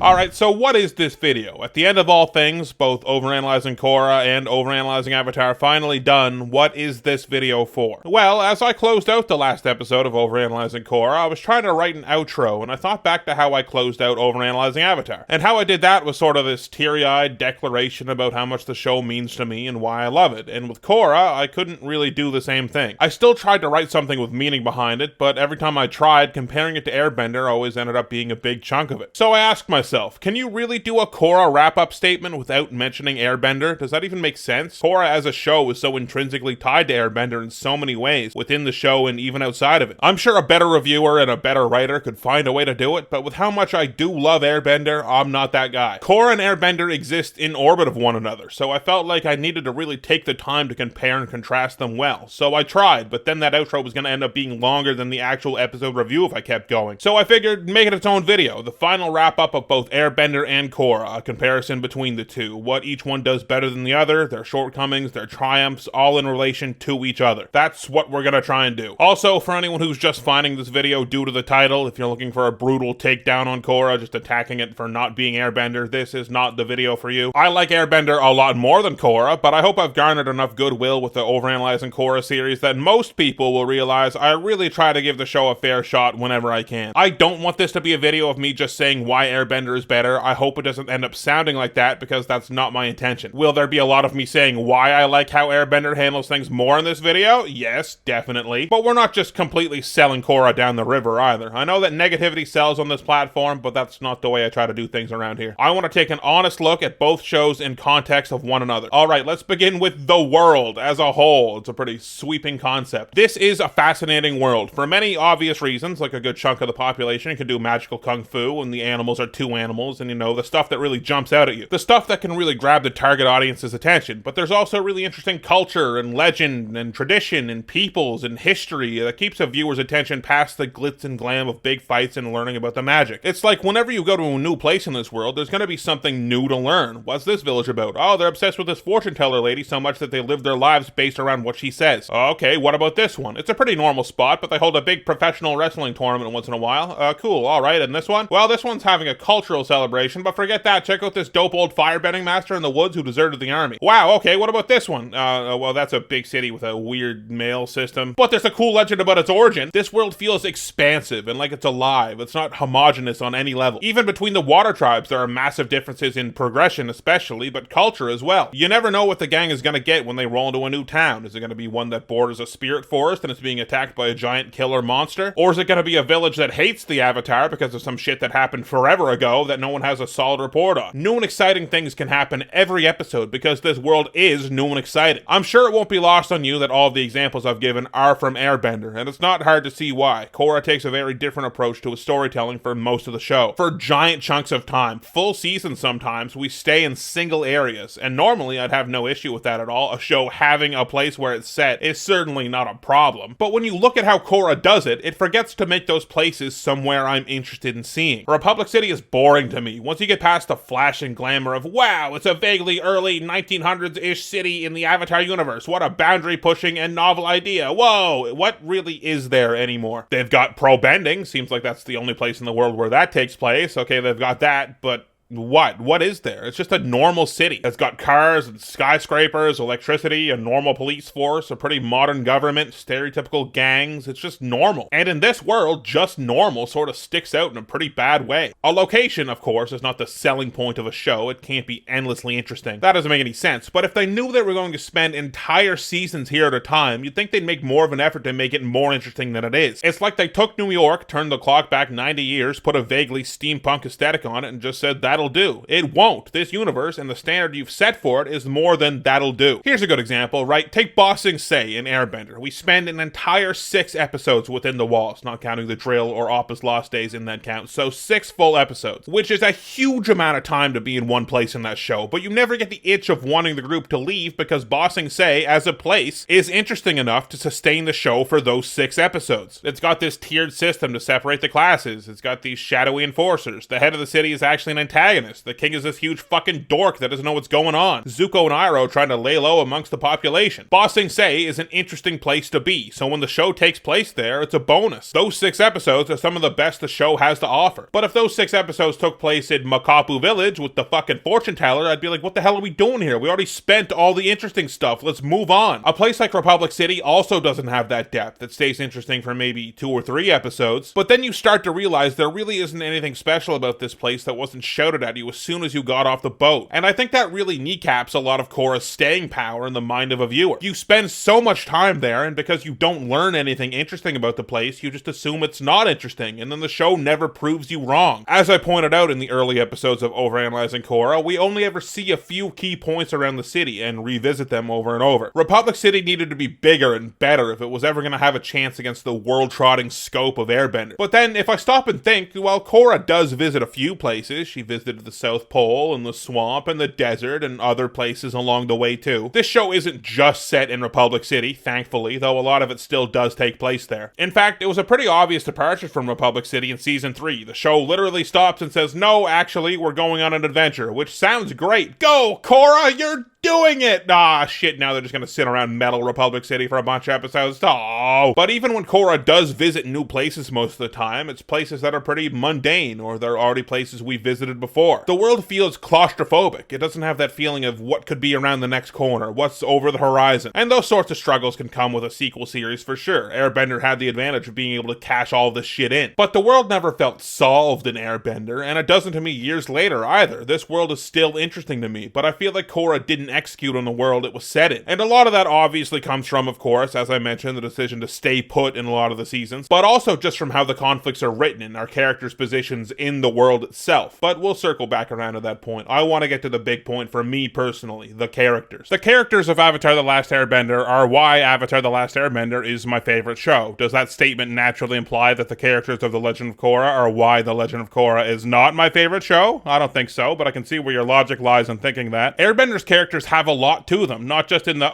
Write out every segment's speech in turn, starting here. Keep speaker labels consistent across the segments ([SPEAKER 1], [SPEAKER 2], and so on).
[SPEAKER 1] Alright, so what is this video? At the end of all things, both Overanalyzing Korra and Overanalyzing Avatar finally done, what is this video for? Well, as I closed out the last episode of Overanalyzing Korra, I was trying to write an outro, and I thought back to how I closed out Overanalyzing Avatar. And how I did that was sort of this teary-eyed declaration about how much the show means to me and why I love it. And with Korra, I couldn't really do the same thing. I still tried to write something with meaning behind it, but every time I tried, comparing it to Airbender always ended up being a big chunk of it. So I asked myself, can you really do a Korra wrap-up statement without mentioning Airbender? Does that even make sense? Korra as a show is so intrinsically tied to Airbender in so many ways, within the show and even outside of it. I'm sure a better reviewer and a better writer could find a way to do it, but with how much I do love Airbender, I'm not that guy. Korra and Airbender exist in orbit of one another, so I felt like I needed to really take the time to compare and contrast them well. So I tried, but then that outro was going to end up being longer than the actual episode review if I kept going. So I figured, make it its own video, the final wrap-up of both Airbender and Korra, a comparison between the two, what each one does better than the other, their shortcomings, their triumphs, all in relation to each other. That's what we're gonna try and do. Also, for anyone who's just finding this video due to the title, if you're looking for a brutal takedown on Korra, just attacking it for not being Airbender, this is not the video for you. I like Airbender a lot more than Korra, but I hope I've garnered enough goodwill with the Overanalyzing Korra series that most people will realize I really try to give the show a fair shot whenever I can. I don't want this to be a video of me just saying why Airbender is better. I hope it doesn't end up sounding like that because that's not my intention. Will there be a lot of me saying why I like how Airbender handles things more in this video? Yes, definitely. But we're not just completely selling Korra down the river either. I know that negativity sells on this platform, but that's not the way I try to do things around here. I want to take an honest look at both shows in context of one another. Alright, let's begin with the world as a whole. It's a pretty sweeping concept. This is a fascinating world for many obvious reasons, like a good chunk of the population can do magical kung fu and the animals are two animals, and you know, the stuff that really jumps out at you. The stuff that can really grab the target audience's attention. But there's also really interesting culture and legend and tradition and peoples and history that keeps a viewer's attention past the glitz and glam of big fights and learning about the magic. It's like whenever you go to a new place in this world, there's gonna be something new to learn. What's this village about? Oh, they're obsessed with this fortune teller lady so much that they live their lives based around what she says. Okay, what about this one? It's a pretty normal spot, but they hold a big professional wrestling tournament once in a while. Cool, alright, and this one? Well, this one's having a cultural celebration, but forget that, check out this dope old firebending master in the woods who deserted the army. Wow, okay, what about this one? Well, that's a big city with a weird mail system, but there's a cool legend about its origin. This world feels expansive and like it's alive. It's not homogenous on any level. Even between the water tribes, there are massive differences in progression especially, but culture as well. You never know what the gang is gonna get when they roll into a new town. Is it gonna be one that borders a spirit forest and it's being attacked by a giant killer monster? Or is it gonna be a village that hates the Avatar because of some shit that happened forever ago that no one has a solid report on? New and exciting things can happen every episode because this world is new and exciting. I'm sure it won't be lost on you that all of the examples I've given are from Airbender, and it's not hard to see why. Korra takes a very different approach to its storytelling for most of the show. For giant chunks of time, full seasons sometimes, we stay in single areas, and normally I'd have no issue with that at all. A show having a place where it's set is certainly not a problem. But when you look at how Korra does it, it forgets to make those places somewhere I'm interested in seeing. Republic City is boring to me. Once you get past the flash and glamour of, wow, it's a vaguely early 1900s-ish city in the Avatar universe. What a boundary-pushing and novel idea. Whoa, what really is there anymore? They've got pro-bending. Seems like that's the only place in the world where that takes place. Okay, they've got that, but what is there? It's just a normal city. It's got cars and skyscrapers, electricity, a normal police force, a pretty modern government, stereotypical gangs. It's just normal. And in this world, just normal sort of sticks out in a pretty bad way. A location, of course, is not the selling point of a show. It can't be endlessly interesting. That doesn't make any sense. But if they knew they were going to spend entire seasons here at a time, you'd think they'd make more of an effort to make it more interesting than it is. It's like they took New York, turned the clock back 90 years, put a vaguely steampunk aesthetic on it, and just said, that'll do. It won't. This universe and the standard you've set for it is more than that'll do. Here's a good example, right? Take Ba Sing Se in Airbender. We spend an entire 6 episodes within the walls, not counting the drill or Appa's Lost Days in that count. So 6 full episodes, which is a huge amount of time to be in one place in that show, but you never get the itch of wanting the group to leave because Ba Sing Se, as a place, is interesting enough to sustain the show for those 6 episodes. It's got this tiered system to separate the classes. It's got these shadowy enforcers. The head of the city is actually an antagonist protagonist. The king is this huge fucking dork that doesn't know what's going on. Zuko and Iroh trying to lay low amongst the population. Ba Sing Se is an interesting place to be, so when the show takes place there, it's a bonus. Those 6 episodes are some of the best the show has to offer. But if those 6 episodes took place in Makapu Village with the fucking fortune teller, I'd be like, what the hell are we doing here? We already spent all the interesting stuff. Let's move on. A place like Republic City also doesn't have that depth. It stays interesting for maybe 2 or 3 episodes, but then you start to realize there really isn't anything special about this place that wasn't shouted at you as soon as you got off the boat. And I think that really kneecaps a lot of Korra's staying power in the mind of a viewer. You spend so much time there, and because you don't learn anything interesting about the place, you just assume it's not interesting, and then the show never proves you wrong. As I pointed out in the early episodes of Overanalyzing Korra, we only ever see a few key points around the city and revisit them over and over. Republic City needed to be bigger and better if it was ever going to have a chance against the world-trotting scope of Airbender. But then, if I stop and think, well, Korra does visit a few places. She visited the South Pole and the swamp and the desert and other places along the way too. This show isn't just set in Republic City, thankfully, though a lot of it still does take place there. In fact, it was a pretty obvious departure from Republic City in Season 3. The show literally stops and says, no, actually, we're going on an adventure, which sounds great. Go, Korra, you're doing it! Ah, shit, now they're just gonna sit around Metal Republic City for a bunch of episodes. Oh. But even when Korra does visit new places most of the time, it's places that are pretty mundane, or they're already places we visited before. The world feels claustrophobic. It doesn't have that feeling of what could be around the next corner, what's over the horizon. And those sorts of struggles can come with a sequel series for sure. Airbender had the advantage of being able to cash all this shit in. But the world never felt solved in Airbender, and it doesn't to me years later either. This world is still interesting to me, but I feel like Korra didn't execute on the world it was set in. And a lot of that obviously comes from, of course, as I mentioned, the decision to stay put in a lot of the seasons, but also just from how the conflicts are written and our characters' positions in the world itself. But we'll circle back around to that point. I want to get to the big point for me personally, the characters. The characters of Avatar: The Last Airbender are why Avatar: The Last Airbender is my favorite show. Does that statement naturally imply that the characters of The Legend of Korra are why The Legend of Korra is not my favorite show? I don't think so, but I can see where your logic lies in thinking that. Airbender's characters have a lot to them, not just in the,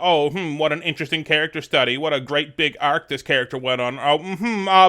[SPEAKER 1] what an interesting character study, what a great big arc this character went on,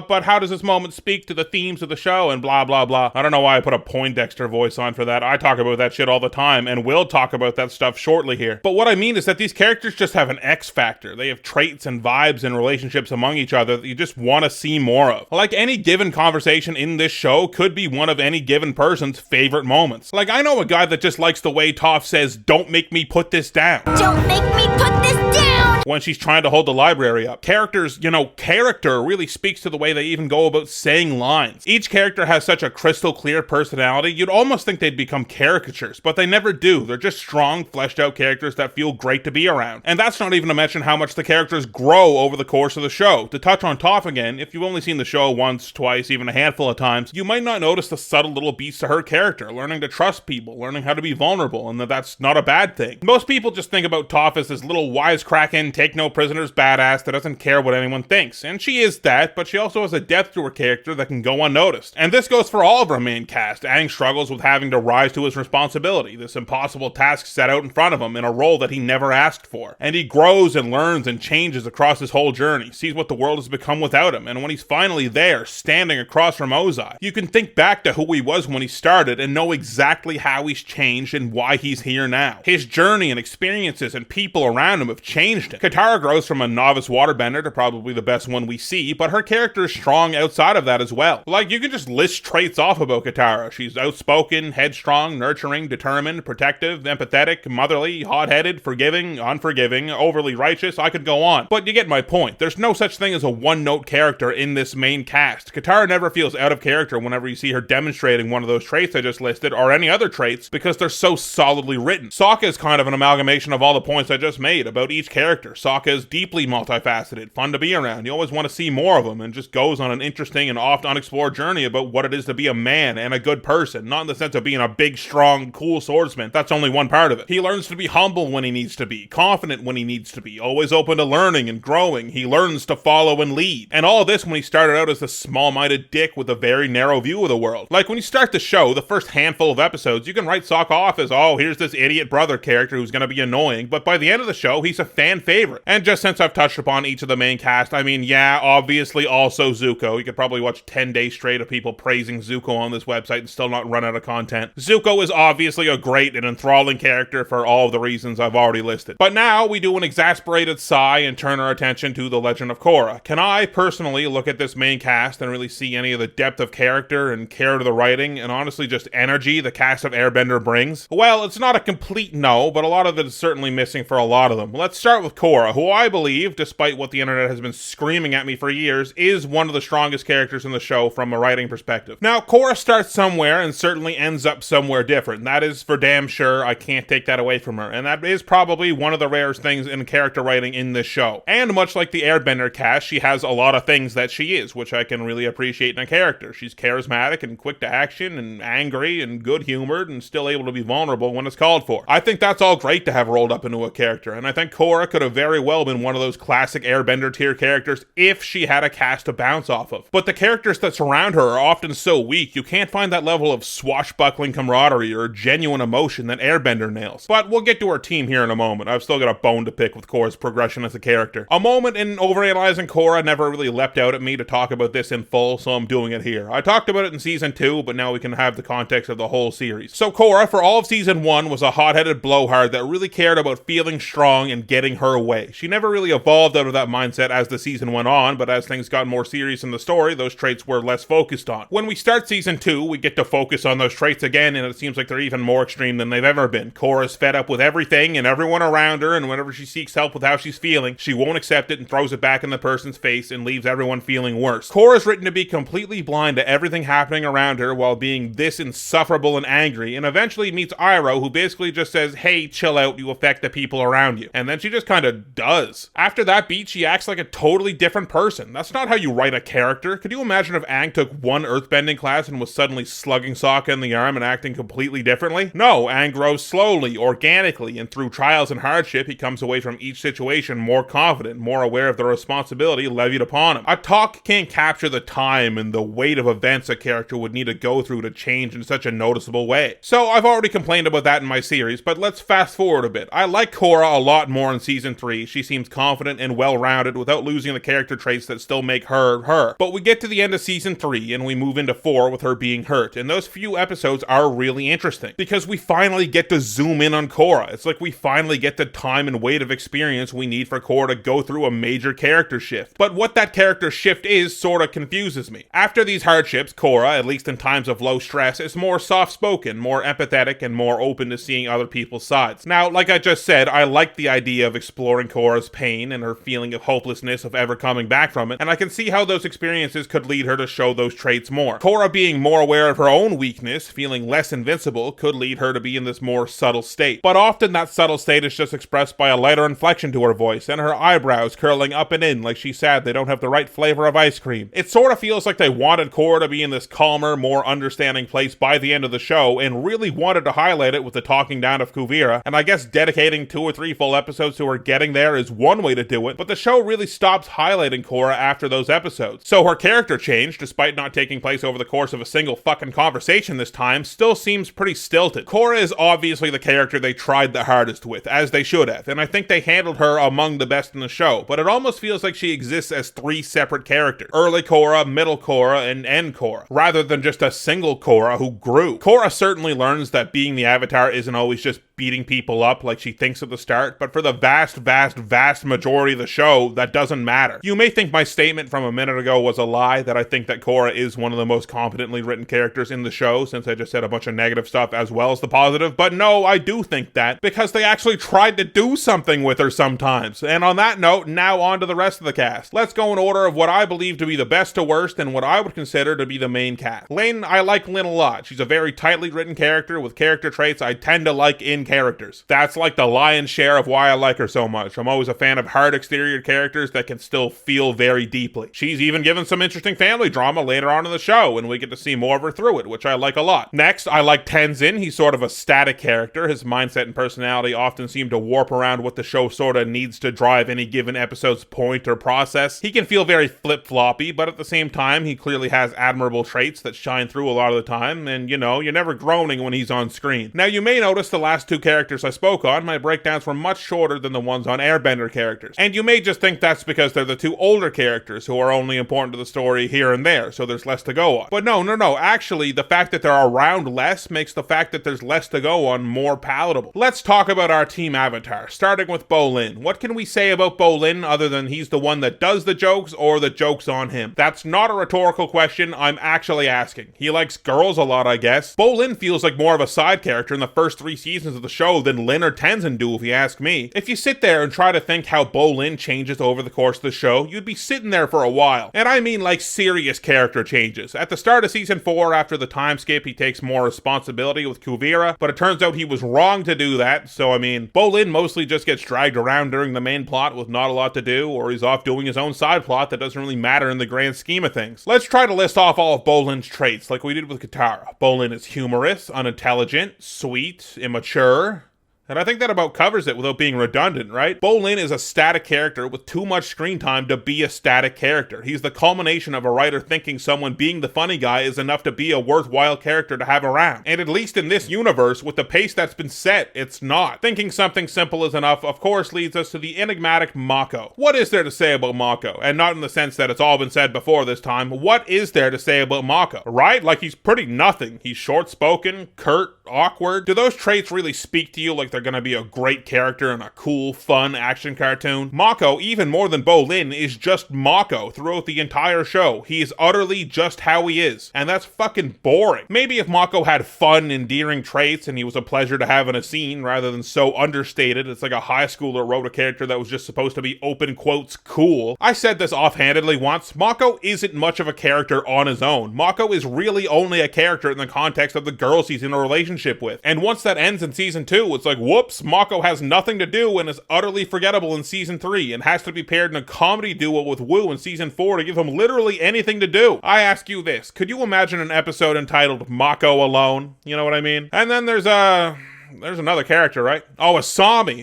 [SPEAKER 1] but how does this moment speak to the themes of the show, and blah, blah, blah. I don't know why I put a Poindexter voice on for that. I talk about that shit all the time, and will talk about that stuff shortly here. But what I mean is that these characters just have an X factor. They have traits and vibes and relationships among each other that you just want to see more of. Like, any given conversation in this show could be one of any given person's favorite moments. Like, I know a guy that just likes the way Toph says, "Don't make me put this down."
[SPEAKER 2] Don't make me put this down!
[SPEAKER 1] When she's trying to hold the library up. Characters, character really speaks to the way they even go about saying lines. Each character has such a crystal clear personality, you'd almost think they'd become caricatures, but they never do. They're just strong, fleshed out characters that feel great to be around. And that's not even to mention how much the characters grow over the course of the show. To touch on Toph again, if you've only seen the show once, twice, even a handful of times, you might not notice the subtle little beats to her character, learning to trust people, learning how to be vulnerable, and that's not a bad thing. Most people just think about Toph as this little wisecracking, take no prisoners badass that doesn't care what anyone thinks. And she is that, but she also has a depth to her character that can go unnoticed. And this goes for all of our main cast. Aang struggles with having to rise to his responsibility, this impossible task set out in front of him in a role that he never asked for. And he grows and learns and changes across his whole journey, sees what the world has become without him, and when he's finally there, standing across from Ozai, you can think back to who he was when he started and know exactly how he's changed and why he's here now. His journey and experiences and people around him have changed him. Katara grows from a novice waterbender to probably the best one we see, but her character is strong outside of that as well. Like, you can just list traits off about Katara. She's outspoken, headstrong, nurturing, determined, protective, empathetic, motherly, hot-headed, forgiving, unforgiving, overly righteous. I could go on. But you get my point. There's no such thing as a one-note character in this main cast. Katara never feels out of character whenever you see her demonstrating one of those traits I just listed, or any other traits, because they're so solidly written. Sokka is kind of an amalgamation of all the points I just made about each character. Sokka is deeply multifaceted, fun to be around. You always want to see more of him, and just goes on an interesting and oft unexplored journey about what it is to be a man and a good person, not in the sense of being a big, strong, cool swordsman. That's only one part of it. He learns to be humble when he needs to be, confident when he needs to be, always open to learning and growing. He learns to follow and lead. And all this when he started out as a small-minded dick with a very narrow view of the world. Like, when you start the show, the first handful of episodes, you can write Sokka off as, oh, here's this idiot brother character who's gonna be annoying, but by the end of the show, he's a fan favorite. favorite. And just since I've touched upon each of the main cast, I mean, yeah, obviously also Zuko. You could probably watch 10 days straight of people praising Zuko on this website and still not run out of content. Zuko is obviously a great and enthralling character for all of the reasons I've already listed. But now we do an exasperated sigh and turn our attention to The Legend of Korra. Can I personally look at this main cast and really see any of the depth of character and care to the writing and honestly just energy the cast of Airbender brings? Well, it's not a complete no, but a lot of it is certainly missing for a lot of them. Let's start with Korra, who I believe, despite what the internet has been screaming at me for years, is one of the strongest characters in the show from a writing perspective. Now, Korra starts somewhere and certainly ends up somewhere different. That is for damn sure. I can't take that away from her. And that is probably one of the rarest things in character writing in this show. And much like the Airbender cast, she has a lot of things that she is, which I can really appreciate in a character. She's charismatic and quick to action and angry and good-humored and still able to be vulnerable when it's called for. I think that's all great to have rolled up into a character, and I think Korra could have very well been one of those classic Airbender tier characters if she had a cast to bounce off of. But the characters that surround her are often so weak, you can't find that level of swashbuckling camaraderie or genuine emotion that Airbender nails. But we'll get to her team here in a moment. I've still got a bone to pick with Korra's progression as a character. A moment in Overanalyzing Korra never really leapt out at me to talk about this in full, so I'm doing it here. I talked about it in season 2, but now we can have the context of the whole series. So Korra, for all of season 1, was a hot-headed blowhard that really cared about feeling strong and getting her way. She never really evolved out of that mindset as the season went on, but as things got more serious in the story, those traits were less focused on. When we start season 2, we get to focus on those traits again, and it seems like they're even more extreme than they've ever been. Korra's fed up with everything and everyone around her, and whenever she seeks help with how she's feeling, she won't accept it and throws it back in the person's face and leaves everyone feeling worse. Korra's written to be completely blind to everything happening around her while being this insufferable and angry, and eventually meets Iroh, who basically just says, hey, chill out, you affect the people around you. And then she just kind of does. After that beat, she acts like a totally different person. That's not how you write a character. Could you imagine if Aang took one earthbending class and was suddenly slugging Sokka in the arm and acting completely differently? No, Aang grows slowly, organically, and through trials and hardship, he comes away from each situation more confident, more aware of the responsibility levied upon him. A talk can't capture the time and the weight of events a character would need to go through to change in such a noticeable way. So I've already complained about that in my series, but let's fast forward a bit. I like Korra a lot more in season 3. She seems confident and well-rounded without losing the character traits that still make her her. But we get to the end of season 3 and we move into 4 with her being hurt, and those few episodes are really interesting because we finally get to zoom in on Korra. It's like we finally get the time and weight of experience we need for Korra to go through a major character shift. But what that character shift is sort of confuses me. After these hardships, Korra, at least in times of low stress, is more soft-spoken, more empathetic, and more open to seeing other people's sides. Now, like I just said, I like the idea of exploring Korra's pain and her feeling of hopelessness of ever coming back from it, and I can see how those experiences could lead her to show those traits more. Korra being more aware of her own weakness, feeling less invincible, could lead her to be in this more subtle state. But often that subtle state is just expressed by a lighter inflection to her voice, and her eyebrows curling up and in like she's sad they don't have the right flavor of ice cream. It sort of feels like they wanted Korra to be in this calmer, more understanding place by the end of the show, and really wanted to highlight it with the talking down of Kuvira, and I guess dedicating 2 or 3 full episodes to her getting there is one way to do it, but the show really stops highlighting Korra after those episodes. So her character change, despite not taking place over the course of a single fucking conversation this time, still seems pretty stilted. Korra is obviously the character they tried the hardest with, as they should have, and I think they handled her among the best in the show, but it almost feels like she exists as 3 separate characters. Early Korra, middle Korra, and end Korra, rather than just a single Korra who grew. Korra certainly learns that being the Avatar isn't always just beating people up like she thinks at the start, but for the vast majority of the show, that doesn't matter. You may think my statement from a minute ago was a lie, that I think that Korra is one of the most competently written characters in the show, since I just said a bunch of negative stuff as well as the positive, but no, I do think that, because they actually tried to do something with her sometimes. And on that note, now on to the rest of the cast. Let's go in order of what I believe to be the best to worst, and what I would consider to be the main cast. Lin, I like Lin a lot. She's a very tightly written character with character traits I tend to like in characters. That's like the lion's share of why I like her so much. I'm always a fan of hard exterior characters that can still feel very deeply. She's even given some interesting family drama later on in the show, and we get to see more of her through it, which I like a lot. Next, I like Tenzin. He's sort of a static character. His mindset and personality often seem to warp around what the show sort of needs to drive any given episode's point or process. He can feel very flip-floppy, but at the same time, he clearly has admirable traits that shine through a lot of the time, and you know, you're never groaning when he's on screen. Now, you may notice the last two characters I spoke on, my breakdowns were much shorter than the ones on Airbender characters. And you may just think that's because they're the two older characters who are only important to the story here and there, so there's less to go on. But no, actually, the fact that they're around less makes the fact that there's less to go on more palatable. Let's talk about our team avatar, starting with Bolin. What can we say about Bolin other than he's the one that does the jokes or the jokes on him? That's not a rhetorical question, I'm actually asking. He likes girls a lot, I guess. Bolin feels like more of a side character in the first 3 seasons of the show than Lin or Tenzin do, if you ask me. If you sit there and try to think how Bolin changes over the course of the show, you'd be sitting there for a while. And I mean like serious character changes. At the start of season 4, after the time skip, he takes more responsibility with Kuvira, but it turns out he was wrong to do that, so I mean, Bolin mostly just gets dragged around during the main plot with not a lot to do, or he's off doing his own side plot that doesn't really matter in the grand scheme of things. Let's try to list off all of Bolin's traits like we did with Katara. Bolin is humorous, unintelligent, sweet, immature. And I think that about covers it without being redundant, right? Bolin is a static character with too much screen time to be a static character. He's the culmination of a writer thinking someone being the funny guy is enough to be a worthwhile character to have around. And at least in this universe, with the pace that's been set, it's not. Thinking something simple is enough, of course, leads us to the enigmatic Mako. What is there to say about Mako? And not in the sense that it's all been said before this time. What is there to say about Mako? Right? Like, he's pretty nothing. He's short-spoken, curt, awkward. Do those traits really speak to you like they're gonna be a great character in a cool, fun action cartoon? Mako, even more than Bolin, is just Mako throughout the entire show. He is utterly just how he is, and that's fucking boring. Maybe if Mako had fun, endearing traits and he was a pleasure to have in a scene rather than so understated it's like a high schooler wrote a character that was just supposed to be open quotes cool. I said this offhandedly once, Mako isn't much of a character on his own. Mako is really only a character in the context of the girls he's in a relationship with. And once that ends in season 2, it's like, whoops, Mako has nothing to do and is utterly forgettable in season 3 and has to be paired in a comedy duo with Wu in season 4 to give him literally anything to do. I ask you this, could you imagine an episode entitled Mako Alone? You know what I mean? And then there's another character, right? Oh, Asami.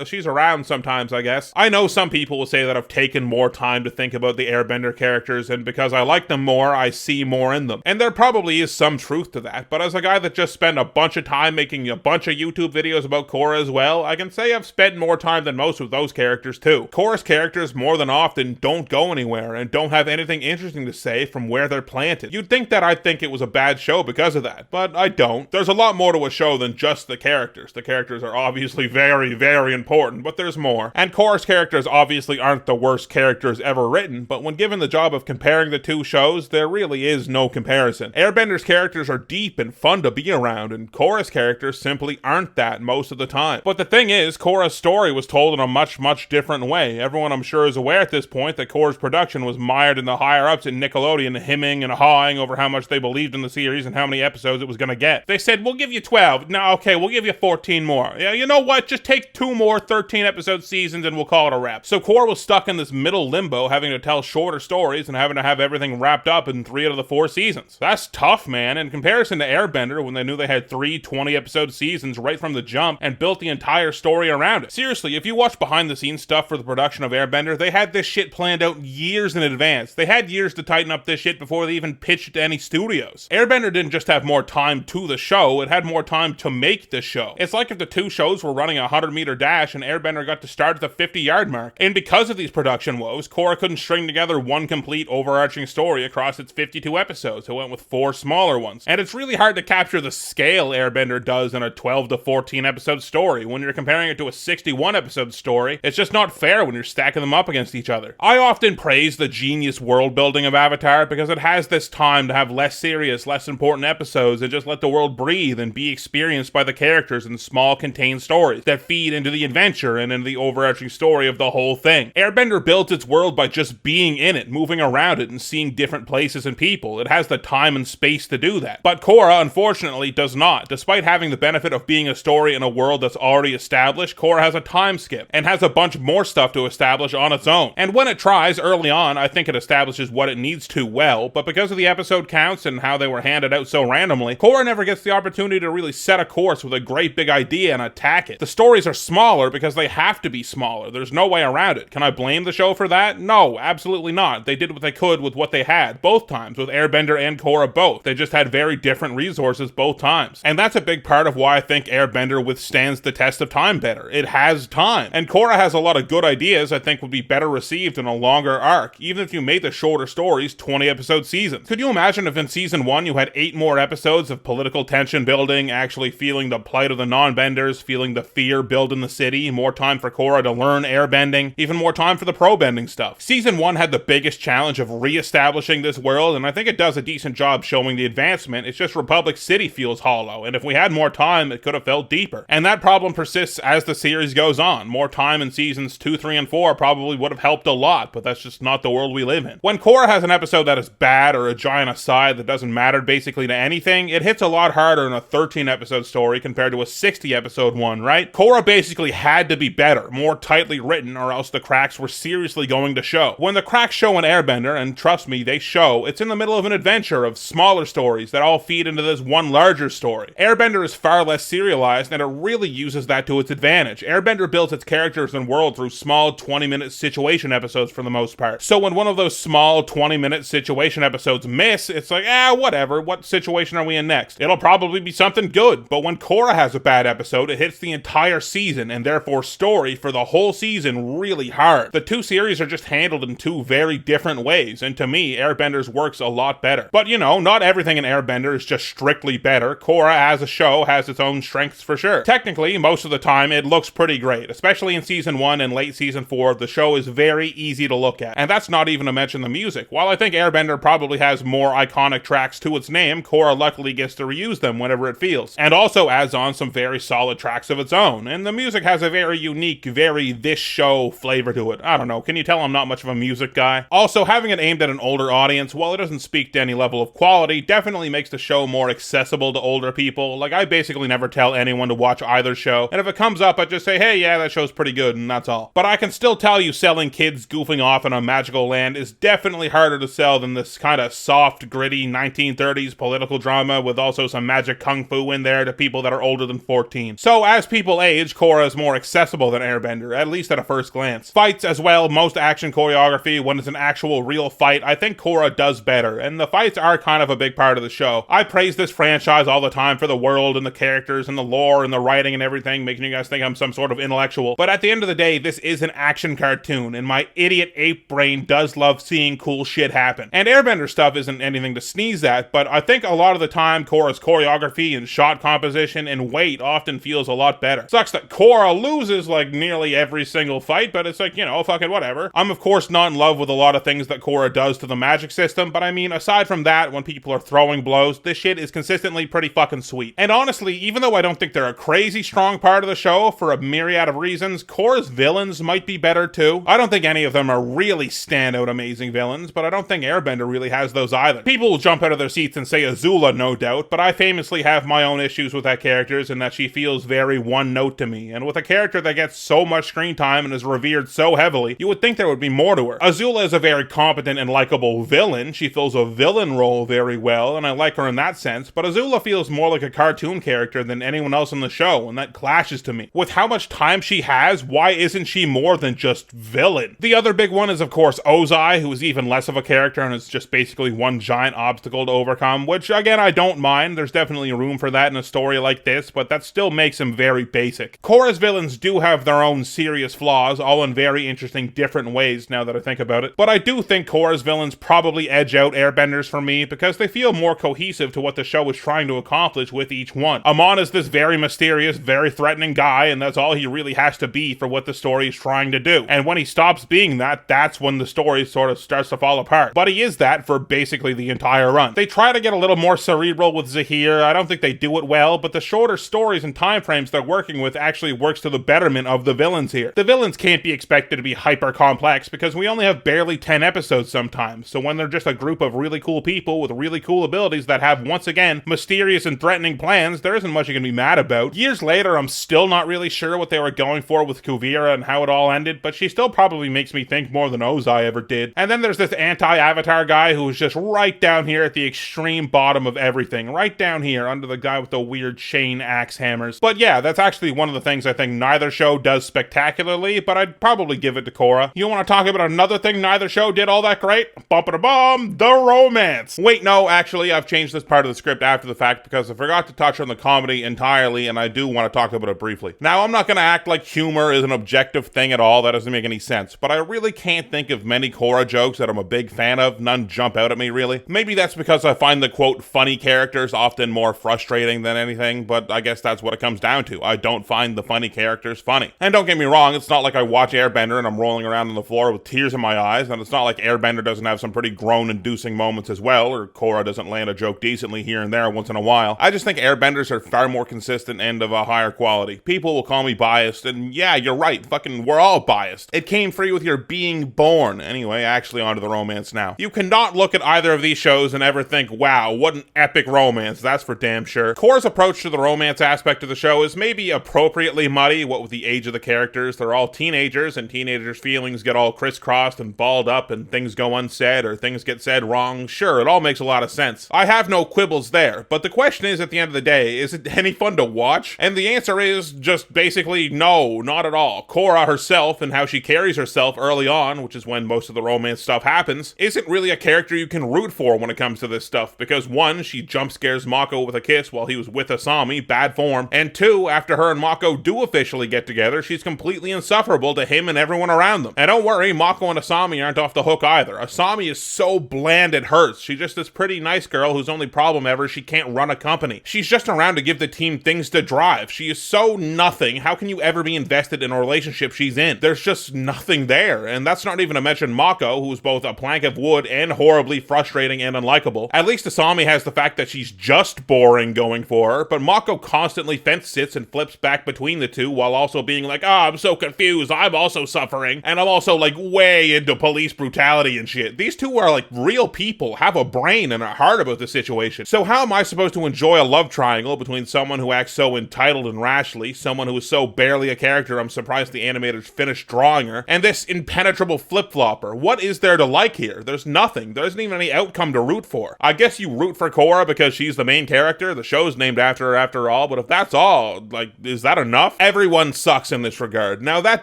[SPEAKER 1] She's around sometimes, I guess. I know some people will say that I've taken more time to think about the Airbender characters, and because I like them more, I see more in them. And there probably is some truth to that, but as a guy that just spent a bunch of time making a bunch of YouTube videos about Korra as well, I can say I've spent more time than most with those characters too. Korra's characters more than often don't go anywhere and don't have anything interesting to say from where they're planted. You'd think that I'd think it was a bad show because of that, but I don't. There's a lot more to a show than just the characters. The characters are obviously very, very important, but there's more. And Korra's characters obviously aren't the worst characters ever written, but when given the job of comparing the two shows, there really is no comparison. Airbender's characters are deep and fun to be around, and Korra's characters simply aren't that most of the time. But the thing is, Korra's story was told in a much, much different way. Everyone I'm sure is aware at this point that Korra's production was mired in the higher-ups at Nickelodeon hemming and hawing over how much they believed in the series and how many episodes it was gonna get. They said, we'll give you 12. No, okay, we'll give you 14 more. Yeah, you know what? Just take 2 more 13-episode seasons and we'll call it a wrap. So Korra was stuck in this middle limbo, having to tell shorter stories and having to have everything wrapped up in 3 out of the 4 seasons. That's tough, man. In comparison to Airbender, when they knew they had 3 20-episode seasons right from the jump and built the entire story around it. Seriously, if you watch behind-the-scenes stuff for the production of Airbender, they had this shit planned out years in advance. They had years to tighten up this shit before they even pitched to any studios. Airbender didn't just have more time to the show, it had more time to make the show. It's like if the 2 shows were running a 100-meter dash and Airbender got to start at the 50-yard mark. And because of these production woes, Korra couldn't string together one complete overarching story across its 52 episodes. It went with 4 smaller ones. And it's really hard to capture the scale Airbender does in a 12 to 14 episode story. When you're comparing it to a 61 episode story, it's just not fair when you're stacking them up against each other. I often praise the genius world building of Avatar because it has this time to have less serious, less important episodes and just let the world breathe and be experienced by the characters in small contained stories that feed into the adventure and into the overarching story of the whole thing. Airbender builds its world by just being in it, moving around it and seeing different places and people. It has the time and space to do that. But Korra, unfortunately, does not. Despite having the benefit of being a story in a world that's already established, Korra has a time skip and has a bunch more stuff to establish on its own. And when it tries early on, I think it establishes what it needs to well, but because of the episode counts and how they were handed out so randomly, Korra never gets the opportunity to really set a course force with a great big idea and attack it. The stories are smaller because they have to be smaller. There's no way around it. Can I blame the show for that? No, absolutely not. They did what they could with what they had, both times, with Airbender and Korra both. They just had very different resources both times. And that's a big part of why I think Airbender withstands the test of time better. It has time. And Korra has a lot of good ideas I think would be better received in a longer arc, even if you made the shorter stories 20-episode seasons. Could you imagine if in season 1 you had 8 more episodes of political tension building, actually feeling the plight of the non-benders, feeling the fear build in the city, more time for Korra to learn airbending, even more time for the pro-bending stuff? Season 1 had the biggest challenge of re-establishing this world, and I think it does a decent job showing the advancement. It's just Republic City feels hollow, and if we had more time, it could have felt deeper. And that problem persists as the series goes on. More time in seasons 2, 3, and 4 probably would have helped a lot, but that's just not the world we live in. When Korra has an episode that is bad or a giant aside that doesn't matter basically to anything, it hits a lot harder in a 13-episode story compared to a 60-episode one, right? Korra basically had to be better, more tightly written, or else the cracks were seriously going to show. When the cracks show in Airbender, and trust me, they show, it's in the middle of an adventure of smaller stories that all feed into this one larger story. Airbender is far less serialized, and it really uses that to its advantage. Airbender builds its characters and world through small 20-minute situation episodes for the most part. So when one of those small 20-minute situation episodes miss, it's like, whatever, what situation are we in next? It'll probably be something good. But when Korra has a bad episode, it hits the entire season, and therefore story for the whole season really hard. The two series are just handled in two very different ways, and to me, Airbender's works a lot better. But you know, not everything in Airbender is just strictly better. Korra as a show has its own strengths for sure. Technically, most of the time, it looks pretty great. Especially in season 1 and late season 4, the show is very easy to look at. And that's not even to mention the music. While I think Airbender probably has more iconic tracks to its name, Korra luckily gets to reuse them whenever it feels. And also adds on some very solid tracks of its own. And the music has a very unique, very this show flavor to it. I don't know, can you tell I'm not much of a music guy? Also, having it aimed at an older audience, while it doesn't speak to any level of quality, definitely makes the show more accessible to older people. Like, I basically never tell anyone to watch either show, and if it comes up, I just say, hey, yeah, that show's pretty good, and that's all. But I can still tell you selling kids goofing off in a magical land is definitely harder to sell than this kind of soft, gritty 1930s political drama with also some magic kung fu in there to people that are older than 14. So as people age, Korra is more accessible than Airbender, at least at a first glance. Fights as well, most action choreography, when it's an actual real fight, I think Korra does better, and the fights are kind of a big part of the show. I praise this franchise all the time for the world and the characters and the lore and the writing and everything, making you guys think I'm some sort of intellectual. But at the end of the day, this is an action cartoon, and my idiot ape brain does love seeing cool shit happen. And Airbender stuff isn't anything to sneeze at, but I think a lot of the time Korra's choreography and shot composition and weight often feels a lot better. Sucks that Korra loses like nearly every single fight, but it's like, you know, fucking whatever. I'm of course not in love with a lot of things that Korra does to the magic system, but I mean, aside from that, when people are throwing blows, this shit is consistently pretty fucking sweet. And honestly, even though I don't think they're a crazy strong part of the show for a myriad of reasons, Korra's villains might be better too. I don't think any of them are really standout amazing villains, but I don't think Airbender really has those either. People will jump out of their seats and say Azula, no doubt, but I famously have my own issues with that character in that she feels very one note to me, and with a character that gets so much screen time and is revered so heavily, you would think there would be more to her. Azula is a very competent and likable villain. She fills a villain role very well, and I like her in that sense, but Azula feels more like a cartoon character than anyone else in the show, and that clashes to me. With how much time she has, why isn't she more than just villain? The other big one is of course Ozai, who is even less of a character and is just basically one giant obstacle to overcome, which again I don't mind. There's definitely room for that in a story like this, but that still makes him very basic. Korra's villains do have their own serious flaws, all in very interesting different ways now that I think about it, but I do think Korra's villains probably edge out Airbenders for me because they feel more cohesive to what the show is trying to accomplish with each one. Amon is this very mysterious, very threatening guy, and that's all he really has to be for what the story is trying to do. And when he stops being that, that's when the story sort of starts to fall apart. But he is that for basically the entire run. They try to get a little more cerebral with Zahir. I don't think they do it well, but the shorter stories and time frames they're working with actually works to the betterment of the villains here. The villains can't be expected to be hyper complex because we only have barely 10 episodes sometimes, so when they're just a group of really cool people with really cool abilities that have, once again, mysterious and threatening plans, there isn't much you can be mad about. Years later, I'm still not really sure what they were going for with Kuvira and how it all ended, but she still probably makes me think more than Ozai ever did. And then there's this anti-Avatar guy who's just right down here at the extreme bottom of everything, right down here under the guy with the weird your chain axe hammers. But yeah, that's actually one of the things I think neither show does spectacularly, but I'd probably give it to Korra. You want to talk about another thing neither show did all that great? Bum-ba-da-bum, the romance. Wait, no, actually, I've changed this part of the script after the fact because I forgot to touch on the comedy entirely, and I do want to talk about it briefly. Now, I'm not going to act like humor is an objective thing at all. That doesn't make any sense, but I really can't think of many Korra jokes that I'm a big fan of. None jump out at me, really. Maybe that's because I find the, quote, funny characters often more frustrating than anything, but I guess that's what it comes down to. I don't find the funny characters funny. And don't get me wrong, it's not like I watch Airbender and I'm rolling around on the floor with tears in my eyes, and it's not like Airbender doesn't have some pretty groan-inducing moments as well, or Korra doesn't land a joke decently here and there once in a while. I just think Airbenders are far more consistent and of a higher quality. People will call me biased, and yeah, you're right, fucking we're all biased. It came free with your being born. Anyway, actually onto the romance now. You cannot look at either of these shows and ever think, wow, what an epic romance, that's for damn sure. Korra's approach to the romance aspect of the show is maybe appropriately muddy, what with the age of the characters. They're all teenagers, and teenagers' feelings get all crisscrossed and balled up, and things go unsaid, or things get said wrong. Sure, it all makes a lot of sense. I have no quibbles there, but the question is, at the end of the day, is it any fun to watch? And the answer is just basically no, not at all. Korra herself, and how she carries herself early on, which is when most of the romance stuff happens, isn't really a character you can root for when it comes to this stuff, because one, she jump scares Mako with a kiss while he was with Asami, bad form, and two, after her and Mako do officially get together, she's completely insufferable to him and everyone around them. And don't worry, Mako and Asami aren't off the hook either. Asami is so bland it hurts. She's just this pretty nice girl whose only problem ever is she can't run a company. She's just around to give the team things to drive. She is so nothing. How can you ever be invested in a relationship she's in? There's just nothing there. And that's not even to mention Mako, who's both a plank of wood and horribly frustrating and unlikable. At least Asami has the fact that she's just boring going for her, but Mako constantly fence sits and flips back between the two while also being like, I'm so confused, I'm also suffering, and I'm also like way into police brutality and shit. These two are like real people, have a brain and a heart about the situation. So how am I supposed to enjoy a love triangle between someone who acts so entitled and rashly, someone who is so barely a character I'm surprised the animators finished drawing her, and this impenetrable flip-flopper? What is there to like here? There's nothing. There isn't even any outcome to root for. I guess you root for Korra because she's the main character. The show's named after her after all, but if that's all, like, is that enough? Everyone sucks in this regard. Now, that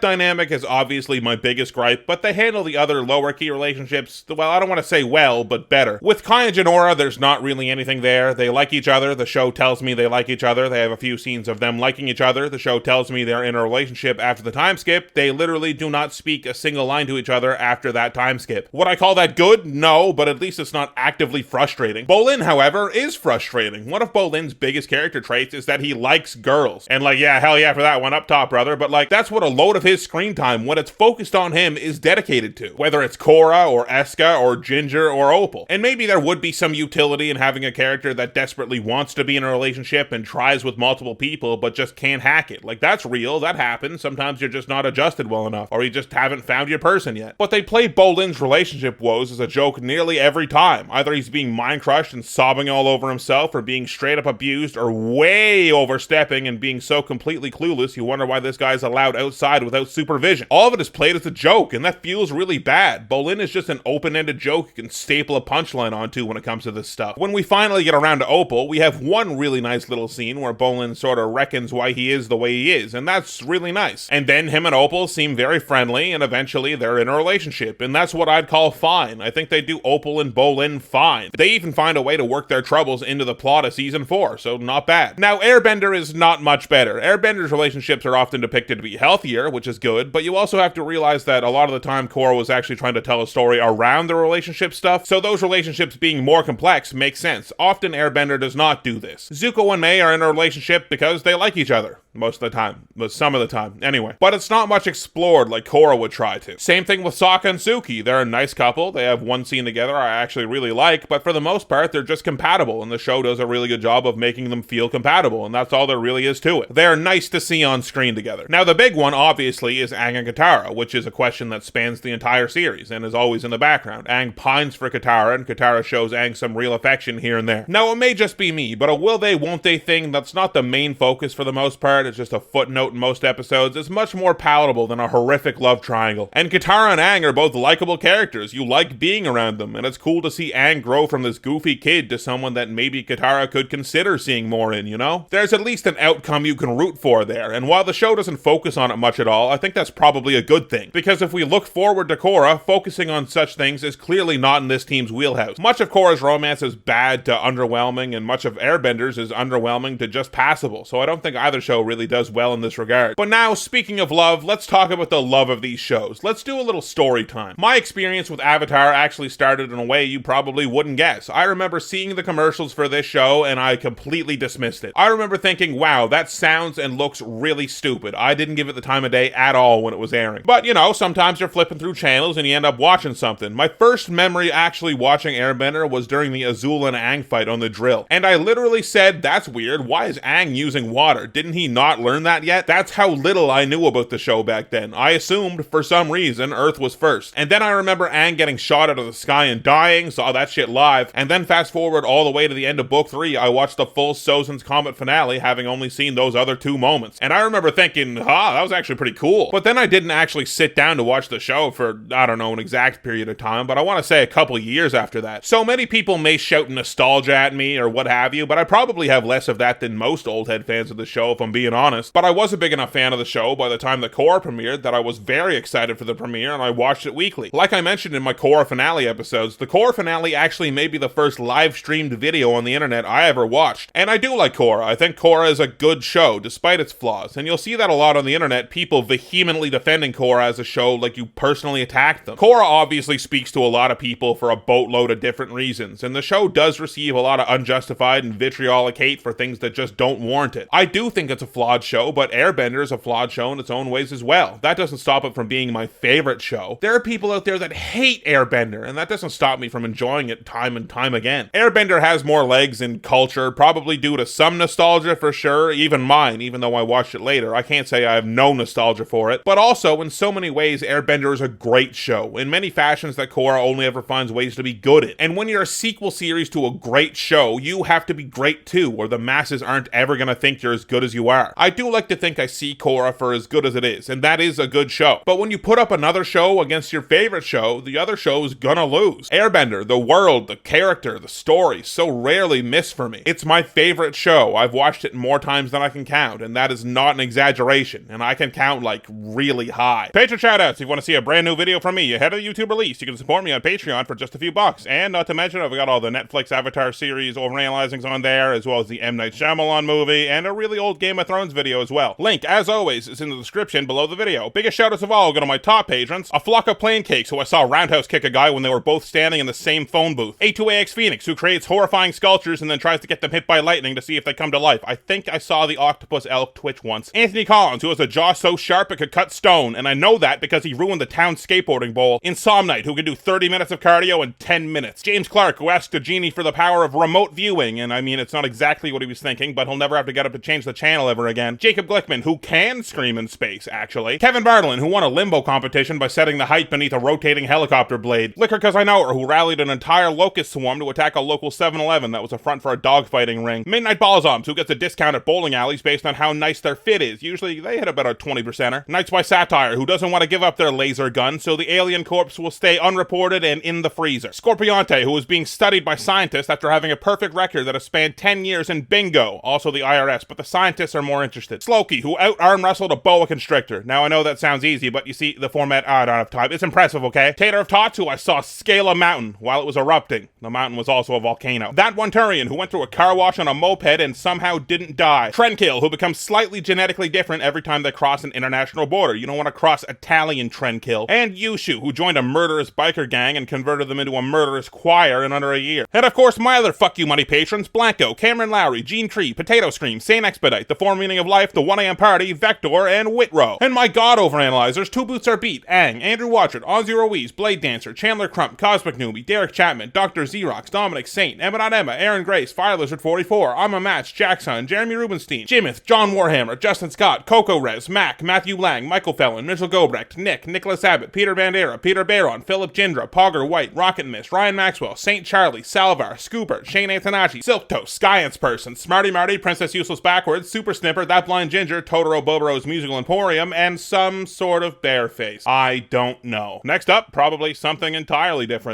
[SPEAKER 1] dynamic is obviously my biggest gripe, but they handle the other lower key relationships, well, I don't want to say well, but better. With Kai and Jinora, there's not really anything there. They like each other. The show tells me they like each other. They have a few scenes of them liking each other. The show tells me they're in a relationship after the time skip. They literally do not speak a single line to each other after that time skip. Would I call that good? No, but at least it's not actively frustrating. Bolin, however, is frustrating. One of Bolin's biggest character traits is that he likes girls. And like, yeah, hell yeah for that one, up top, brother. But like, that's what a load of his screen time, when it's focused on him, is dedicated to. Whether it's Korra, or Eska, or Ginger, or Opal. And maybe there would be some utility in having a character that desperately wants to be in a relationship and tries with multiple people, but just can't hack it. Like, that's real, that happens. Sometimes you're just not adjusted well enough, or you just haven't found your person yet. But they play Bolin's relationship woes as a joke nearly every time. Either he's being mind-crushed and sobbing all over himself, or being straight up abused, or way overstepping and being so completely clueless you wonder why this guy's allowed outside without supervision. All of it is played as a joke, and that feels really bad. Bolin is just an open-ended joke you can staple a punchline onto when it comes to this stuff. When we finally get around to Opal, we have one really nice little scene where Bolin sort of reckons why he is the way he is, and that's really nice. And then him and Opal seem very friendly, and eventually they're in a relationship, and that's what I'd call fine. I think they do Opal and Bolin fine. They even find a way to work their troubles into the plot of season 4, so not bad. Now, Airbender is not much better. Airbender's relationships are often depicted to be healthier, which is good, but you also have to realize that a lot of the time Korra was actually trying to tell a story around the relationship stuff, so those relationships being more complex makes sense. Often Airbender does not do this. Zuko and Mei are in a relationship because they like each other. Most of the time. But some of the time. Anyway. But it's not much explored like Korra would try to. Same thing with Sokka and Suki. They're a nice couple. They have one scene together I actually really like, but for the most part, they're just compatible, and the show does a really good job of making them feel compatible, and that's all there really is to it. They're nice to see on screen together. Now, the big one, obviously, is Aang and Katara, which is a question that spans the entire series, and is always in the background. Aang pines for Katara, and Katara shows Aang some real affection here and there. Now, it may just be me, but a will they, won't they thing that's not the main focus for the most part. Picard is just a footnote in most episodes is much more palatable than a horrific love triangle. And Katara and Aang are both likable characters. You like being around them, and it's cool to see Aang grow from this goofy kid to someone that maybe Katara could consider seeing more in, you know? There's at least an outcome you can root for there, and while the show doesn't focus on it much at all, I think that's probably a good thing, because if we look forward to Korra, focusing on such things is clearly not in this team's wheelhouse. Much of Korra's romance is bad to underwhelming, and much of Airbender's is underwhelming to just passable, so I don't think either show really does well in this regard. But now, speaking of love, let's talk about the love of these shows. Let's do a little story time. My experience with Avatar actually started in a way you probably wouldn't guess. I remember seeing the commercials for this show, and I completely dismissed it. I remember thinking, wow, that sounds and looks really stupid. I didn't give it the time of day at all when it was airing. But, you know, sometimes you're flipping through channels and you end up watching something. My first memory actually watching Airbender was during the Azul and Aang fight on the drill. And I literally said, that's weird, why is Aang using water? Didn't he not learn that yet? That's how little I knew about the show back then. I assumed, for some reason, Earth was first. And then I remember Aang getting shot out of the sky and dying, saw that shit live, and then fast forward all the way to the end of book 3, I watched the full Sozin's Comet finale, having only seen those other 2 moments. And I remember thinking, that was actually pretty cool. But then I didn't actually sit down to watch the show for, I don't know, an exact period of time, but I want to say a couple years after that. So many people may shout nostalgia at me or what have you, but I probably have less of that than most old head fans of the show, if I'm being honest. But I was a big enough fan of the show by the time the Korra premiered that I was very excited for the premiere, and I watched it weekly. Like I mentioned in my Korra finale episodes, the Korra finale actually may be the first live streamed video on the internet I ever watched. And I do like Korra. I think Korra is a good show, despite its flaws. And you'll see that a lot on the internet, people vehemently defending Korra as a show like you personally attacked them. Korra obviously speaks to a lot of people for a boatload of different reasons, and the show does receive a lot of unjustified and vitriolic hate for things that just don't warrant it. I do think it's a flawed show, but Airbender is a flawed show in its own ways as well. That doesn't stop it from being my favorite show. There are people out there that hate Airbender, and that doesn't stop me from enjoying it time and time again. Airbender has more legs in culture, probably due to some nostalgia for sure, even mine, even though I watched it later. I can't say I have no nostalgia for it, but also in so many ways Airbender is a great show, in many fashions that Korra only ever finds ways to be good at. And when you're a sequel series to a great show, you have to be great too, or the masses aren't ever gonna think you're as good as you are. I do like to think I see Korra for as good as it is, and that is a good show. But when you put up another show against your favorite show, the other show is gonna lose. Airbender, the world, the character, the story, so rarely miss for me. It's my favorite show. I've watched it more times than I can count, and that is not an exaggeration, and I can count like really high. Patreon shoutouts, if you want to see a brand new video from me ahead of the YouTube release, you can support me on Patreon for just a few bucks. And not to mention, I've got all the Netflix Avatar series Overanalyzing's on there, as well as the M. Night Shyamalan movie, and a really old Game of Thrones video as well. Link, as always, is in the description below the video. Biggest shoutouts of all go to my top patrons, a flock of plain cakes who I saw roundhouse kick a guy when they were both standing in the same phone booth, A2AX Phoenix, who creates horrifying sculptures and then tries to get them hit by lightning to see if they come to life. I think I saw the octopus elk twitch once. Anthony Collins, who has a jaw so sharp it could cut stone, and I know that because he ruined the town skateboarding bowl. Insomnite, who can do 30 minutes of cardio in 10 minutes. James Clark, who asked a genie for the power of remote viewing, and I mean, it's not exactly what he was thinking, but he'll never have to get up to change the channel ever again. Jacob Glickman, who can scream in space, actually. Kevin Bartlin, who won a limbo competition by setting the height beneath a rotating helicopter blade. Liquor Cause I Know Her, who rallied an entire locust swarm to attack a local 7-Eleven that was a front for a dogfighting ring. Midnight Balzoms, who gets a discount at bowling alleys based on how nice their fit is. Usually they hit about a 20%er. Knights by Satire, who doesn't want to give up their laser gun, so the alien corpse will stay unreported and in the freezer. Scorpionte, who is being studied by scientists after having a perfect record that has spanned 10 years in bingo, also the IRS, but the scientists are more interested. Slowkey, who out-arm wrestled a boa constrictor. Now I know that sounds easy, but you see, the format, I don't have time. It's impressive, okay? Tater of Tots, who I saw scale a mountain while it was erupting. The mountain was also a volcano. That one Turian, who went through a car wash on a moped and somehow didn't die. Trendkill, who becomes slightly genetically different every time they cross an international border. You don't want to cross Italian Trendkill. And Yushu, who joined a murderous biker gang and converted them into a murderous choir in under a year. And of course, my other fuck you money patrons, Blanco, Cameron Lowry, Gene Tree, Potato Scream, Sane Expedite, The Form Meaning of Life, The 1am Party, Vector, and Whitrow. And my god overanalyzers, Two Boots Are Beat, Aang, Andrew Watchert, Ozzy Ruiz, Blade Dancer, Chandler Crump, Cosmic Newbie, Derek Chapman, Dr. Xerox, Dominic Saint, Emma, Aaron Grace, Fire Lizard 44, I'm a Match, Jackson, Jeremy Rubenstein, Jimith, John Warhammer, Justin Scott, Coco Rez, Mac, Matthew Lang, Michael Fellon, Mitchell Gobrecht, Nick, Nicholas Abbott, Peter Bandera, Peter Baron, Philip Jindra, Pogger White, Rocket Mist, Ryan Maxwell, Saint Charlie, Salvar, Scooper, Shane Antonacci, Silk Toast, Science Person, Smarty Marty, Princess Useless Backwards, Super Snipper, Sniper, That Blind Ginger, Totoro Boboro's Musical Emporium, and some sort of bear face. I don't know. Next up, probably something entirely different.